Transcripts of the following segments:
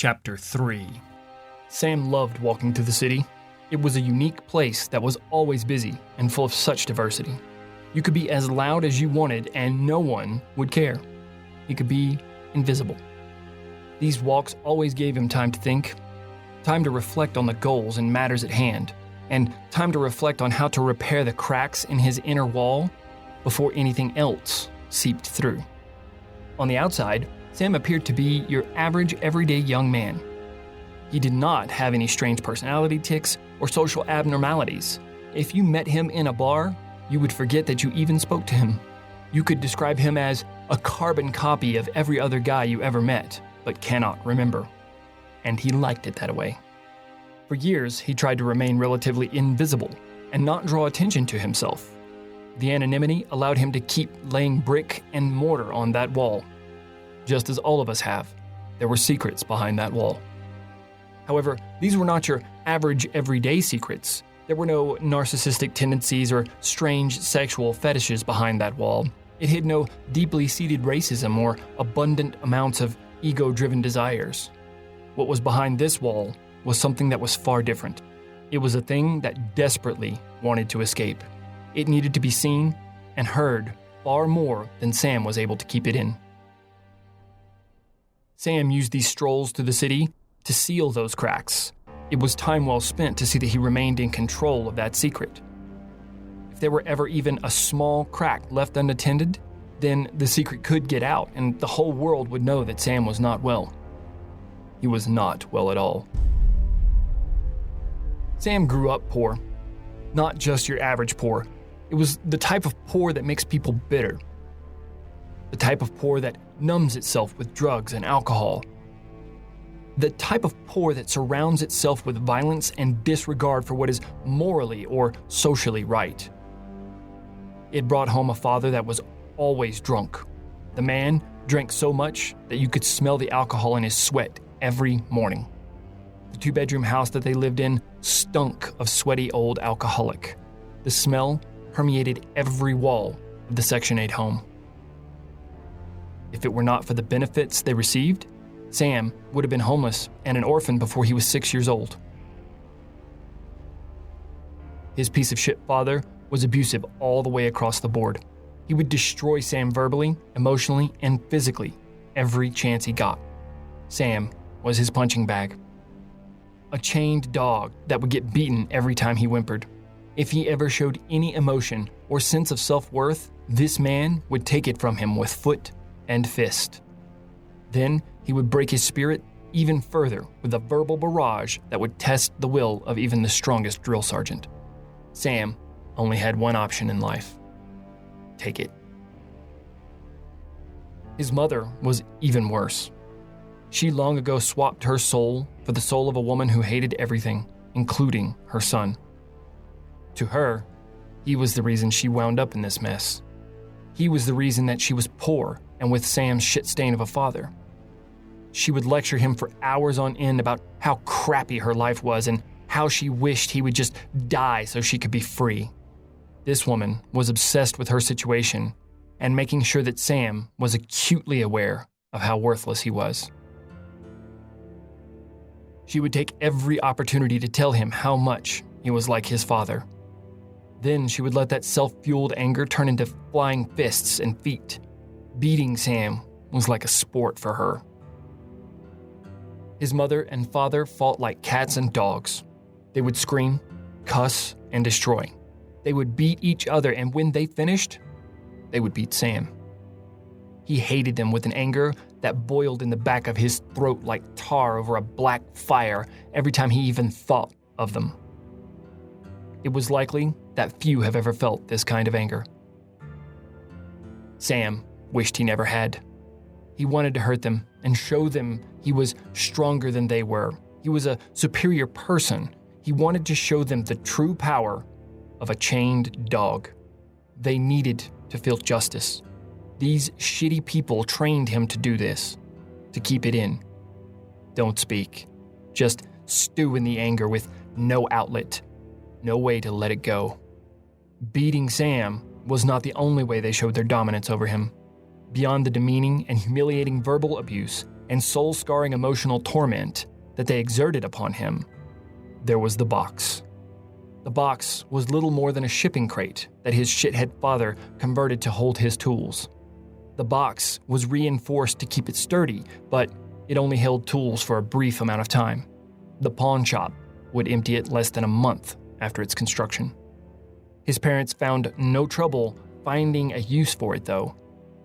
Chapter 3. Sam loved walking through the city. It was a unique place that was always busy and full of such diversity. You could be as loud as you wanted and no one would care. He could be invisible. These walks always gave him time to think, time to reflect on the goals and matters at hand, and time to reflect on how to repair the cracks in his inner wall before anything else seeped through. On the outside, Sam appeared to be your average, everyday young man. He did not have any strange personality tics or social abnormalities. If you met him in a bar, you would forget that you even spoke to him. You could describe him as a carbon copy of every other guy you ever met, but cannot remember. And he liked it that way. For years, he tried to remain relatively invisible and not draw attention to himself. The anonymity allowed him to keep laying brick and mortar on that wall. Just as all of us have, there were secrets behind that wall. However, these were not your average everyday secrets. There were no narcissistic tendencies or strange sexual fetishes behind that wall. It hid no deeply seated racism or abundant amounts of ego-driven desires. What was behind this wall was something that was far different. It was a thing that desperately wanted to escape. It needed to be seen and heard far more than Sam was able to keep it in. Sam used these strolls through the city to seal those cracks. It was time well spent to see that he remained in control of that secret. If there were ever even a small crack left unattended, then the secret could get out and the whole world would know that Sam was not well. He was not well at all. Sam grew up poor. Not just your average poor. It was the type of poor that makes people bitter. The type of poor that numbs itself with drugs and alcohol. The type of poor that surrounds itself with violence and disregard for what is morally or socially right. It brought home a father that was always drunk. The man drank so much that you could smell the alcohol in his sweat every morning. The two-bedroom house that they lived in stunk of sweaty old alcoholic. The smell permeated every wall of the Section 8 home. If it were not for the benefits they received, Sam would have been homeless and an orphan before he was 6 years old. His piece of shit father was abusive all the way across the board. He would destroy Sam verbally, emotionally, and physically every chance he got. Sam was his punching bag. A chained dog that would get beaten every time he whimpered. If he ever showed any emotion or sense of self-worth, this man would take it from him with foot and fist. Then he would break his spirit even further with a verbal barrage that would test the will of even the strongest drill sergeant. Sam only had one option in life: take it. His mother was even worse. She long ago swapped her soul for the soul of a woman who hated everything, including her son. To her, he was the reason she wound up in this mess. He was the reason that she was poor and with Sam's shit stain of a father. She would lecture him for hours on end about how crappy her life was and how she wished he would just die so she could be free. This woman was obsessed with her situation and making sure that Sam was acutely aware of how worthless he was. She would take every opportunity to tell him how much he was like his father. Then she would let that self-fueled anger turn into flying fists and feet. Beating Sam was like a sport for her. His mother and father fought like cats and dogs. They would scream, cuss, and destroy. They would beat each other, and when they finished, they would beat Sam. He hated them with an anger that boiled in the back of his throat like tar over a black fire every time he even thought of them. It was likely that few have ever felt this kind of anger. Sam wished he never had. He wanted to hurt them and show them he was stronger than they were. He was a superior person. He wanted to show them the true power of a chained dog. They needed to feel justice. These shitty people trained him to do this, to keep it in. Don't speak. Just stew in the anger with no outlet, no way to let it go. Beating Sam was not the only way they showed their dominance over him. Beyond the demeaning and humiliating verbal abuse and soul-scarring emotional torment that they exerted upon him, there was the box. The box was little more than a shipping crate that his shithead father converted to hold his tools. The box was reinforced to keep it sturdy, but it only held tools for a brief amount of time. The pawn shop would empty it less than a month after its construction. His parents found no trouble finding a use for it, though.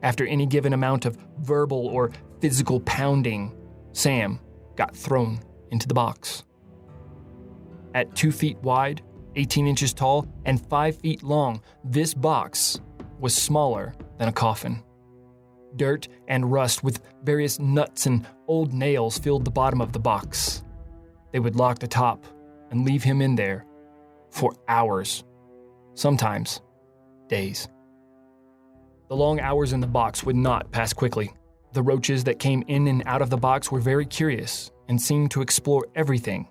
After any given amount of verbal or physical pounding, Sam got thrown into the box. At 2 feet wide, 18 inches tall, and 5 feet long, this box was smaller than a coffin. Dirt and rust with various nuts and old nails filled the bottom of the box. They would lock the top and leave him in there for hours, sometimes days. The long hours in the box would not pass quickly. The roaches that came in and out of the box were very curious and seemed to explore everything.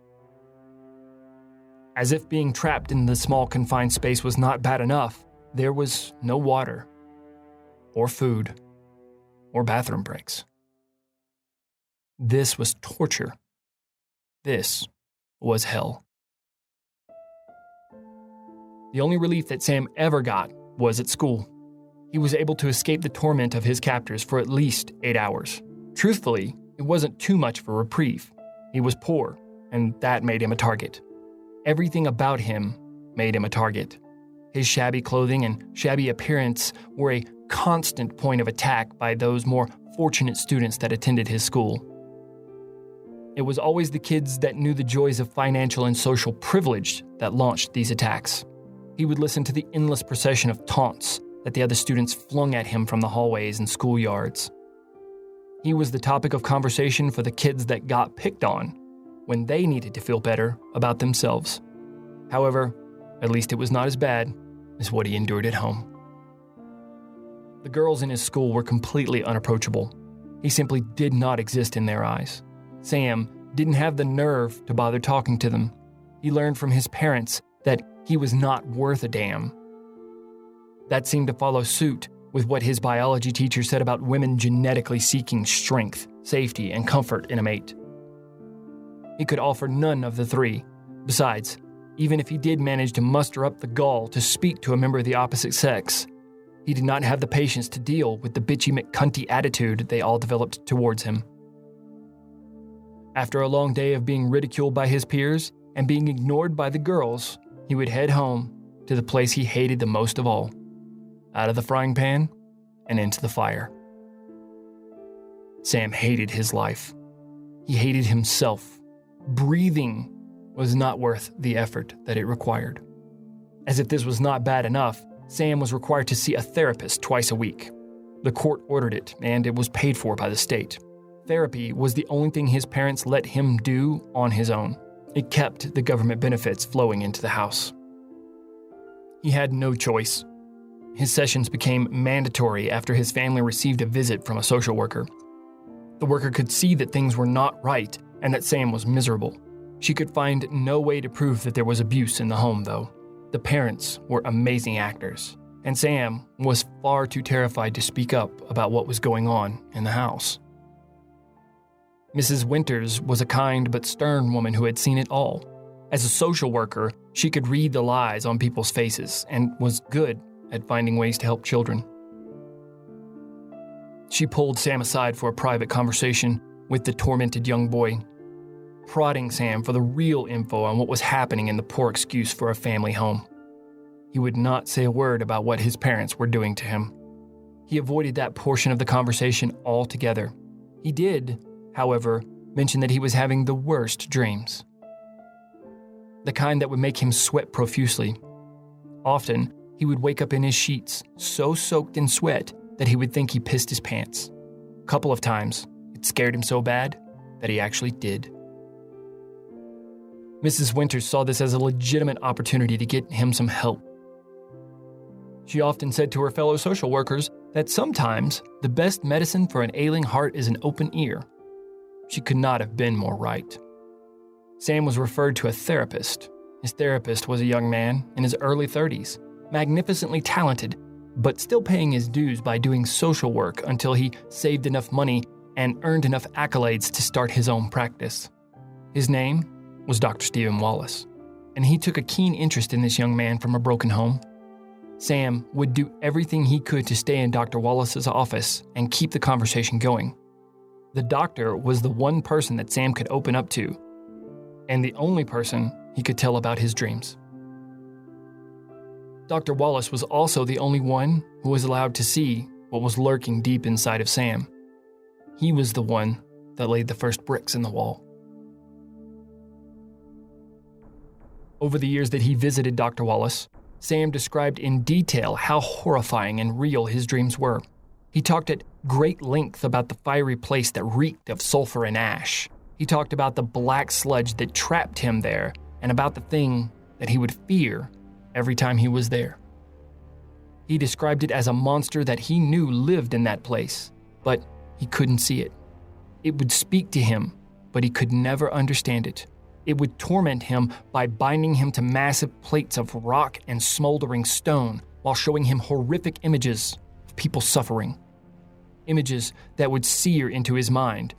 As if being trapped in the small confined space was not bad enough, there was no water, or food, or bathroom breaks. This was torture. This was hell. The only relief that Sam ever got was at school. He was able to escape the torment of his captors for at least 8 hours. Truthfully, it wasn't too much of a reprieve. He was poor, and that made him a target. Everything about him made him a target. His shabby clothing and shabby appearance were a constant point of attack by those more fortunate students that attended his school. It was always the kids that knew the joys of financial and social privilege that launched these attacks. He would listen to the endless procession of taunts that the other students flung at him from the hallways and schoolyards. He was the topic of conversation for the kids that got picked on when they needed to feel better about themselves. However, at least it was not as bad as what he endured at home. The girls in his school were completely unapproachable. He simply did not exist in their eyes. Sam didn't have the nerve to bother talking to them. He learned from his parents that he was not worth a damn. That seemed to follow suit with what his biology teacher said about women genetically seeking strength, safety, and comfort in a mate. He could offer none of the three. Besides, even if he did manage to muster up the gall to speak to a member of the opposite sex, he did not have the patience to deal with the bitchy McCunty attitude they all developed towards him. After a long day of being ridiculed by his peers and being ignored by the girls, he would head home to the place he hated the most of all, out of the frying pan and into the fire. Sam hated his life. He hated himself. Breathing was not worth the effort that it required. As if this was not bad enough, Sam was required to see a therapist twice a week. The court ordered it, and it was paid for by the state. Therapy was the only thing his parents let him do on his own. It kept the government benefits flowing into the house. He had no choice. His sessions became mandatory after his family received a visit from a social worker. The worker could see that things were not right and that Sam was miserable. She could find no way to prove that there was abuse in the home, though. The parents were amazing actors, and Sam was far too terrified to speak up about what was going on in the house. Mrs. Winters was a kind but stern woman who had seen it all. As a social worker, she could read the lies on people's faces and was good at finding ways to help children. She pulled Sam aside for a private conversation with the tormented young boy, prodding Sam for the real info on what was happening in the poor excuse for a family home. He would not say a word about what his parents were doing to him. He avoided that portion of the conversation altogether. He did, however, mention that he was having the worst dreams. The kind that would make him sweat profusely. Often, he would wake up in his sheets, so soaked in sweat that he would think he pissed his pants. A couple of times, it scared him so bad that he actually did. Mrs. Winters saw this as a legitimate opportunity to get him some help. She often said to her fellow social workers that sometimes the best medicine for an ailing heart is an open ear. She could not have been more right. Sam was referred to a therapist. His therapist was a young man in his early 30s, magnificently talented, but still paying his dues by doing social work until he saved enough money and earned enough accolades to start his own practice. His name was Dr. Stephen Wallace, and he took a keen interest in this young man from a broken home. Sam would do everything he could to stay in Dr. Wallace's office and keep the conversation going. The doctor was the one person that Sam could open up to, and the only person he could tell about his dreams. Dr. Wallace was also the only one who was allowed to see what was lurking deep inside of Sam. He was the one that laid the first bricks in the wall. Over the years that he visited Dr. Wallace, Sam described in detail how horrifying and real his dreams were. He talked at great length about the fiery place that reeked of sulfur and ash. He talked about the black sludge that trapped him there and about the thing that he would fear every time he was there. He described it as a monster that he knew lived in that place, but he couldn't see it. It would speak to him, but he could never understand it. It would torment him by binding him to massive plates of rock and smoldering stone while showing him horrific images of people suffering. Images that would sear into his mind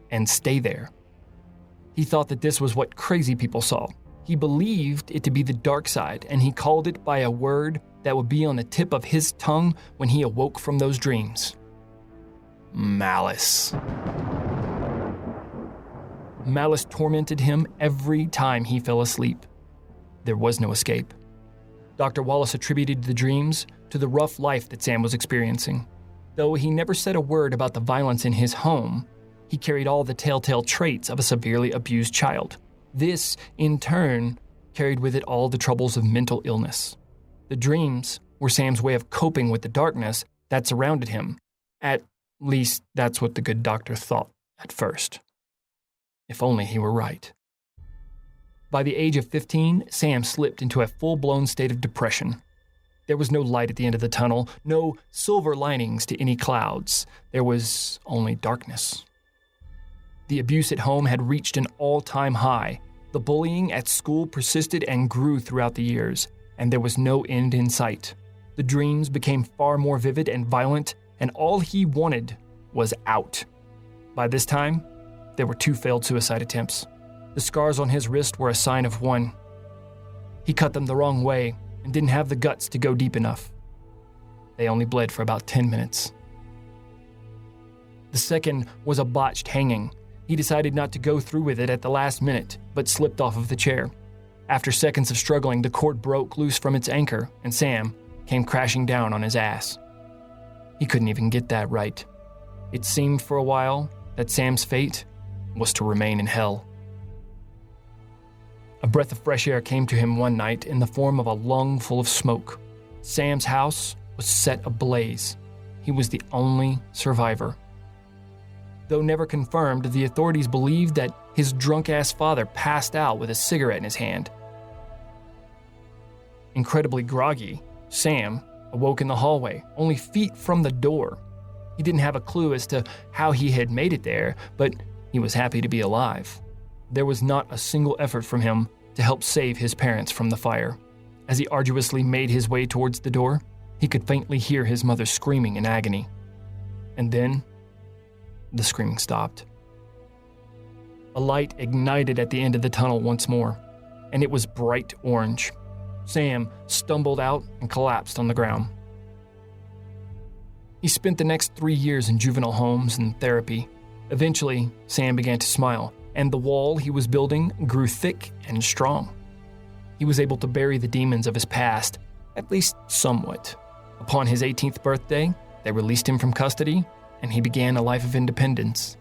and stay there. He thought that this was what crazy people saw. He believed it to be the dark side, and he called it by a word that would be on the tip of his tongue when he awoke from those dreams. Malice. Malice tormented him every time he fell asleep. There was no escape. Dr. Wallace attributed the dreams to the rough life that Sam was experiencing. Though he never said a word about the violence in his home, he carried all the telltale traits of a severely abused child. This, in turn, carried with it all the troubles of mental illness. The dreams were Sam's way of coping with the darkness that surrounded him. At least, that's what the good doctor thought at first. If only he were right. By the age of 15, Sam slipped into a full-blown state of depression. There was no light at the end of the tunnel, no silver linings to any clouds. There was only darkness. The abuse at home had reached an all-time high. The bullying at school persisted and grew throughout the years, and there was no end in sight. The dreams became far more vivid and violent, and all he wanted was out. By this time, there were 2 failed suicide attempts. The scars on his wrist were a sign of one. He cut them the wrong way and didn't have the guts to go deep enough. They only bled for about 10 minutes. The second was a botched hanging. He decided not to go through with it at the last minute, but slipped off of the chair. After seconds of struggling, the cord broke loose from its anchor, and Sam came crashing down on his ass. He couldn't even get that right. It seemed for a while that Sam's fate was to remain in hell. A breath of fresh air came to him one night in the form of a lung full of smoke. Sam's house was set ablaze. He was the only survivor. Though never confirmed, the authorities believed that his drunk-ass father passed out with a cigarette in his hand. Incredibly groggy, Sam awoke in the hallway, only feet from the door. He didn't have a clue as to how he had made it there, but he was happy to be alive. There was not a single effort from him to help save his parents from the fire. As he arduously made his way towards the door, he could faintly hear his mother screaming in agony. And then, the screaming stopped. A light ignited at the end of the tunnel once more, and it was bright orange. Sam stumbled out and collapsed on the ground. He spent the next 3 years in juvenile homes and therapy. Eventually, Sam began to smile, and the wall he was building grew thick and strong. He was able to bury the demons of his past, at least somewhat. Upon his 18th birthday, they released him from custody, and he began a life of independence.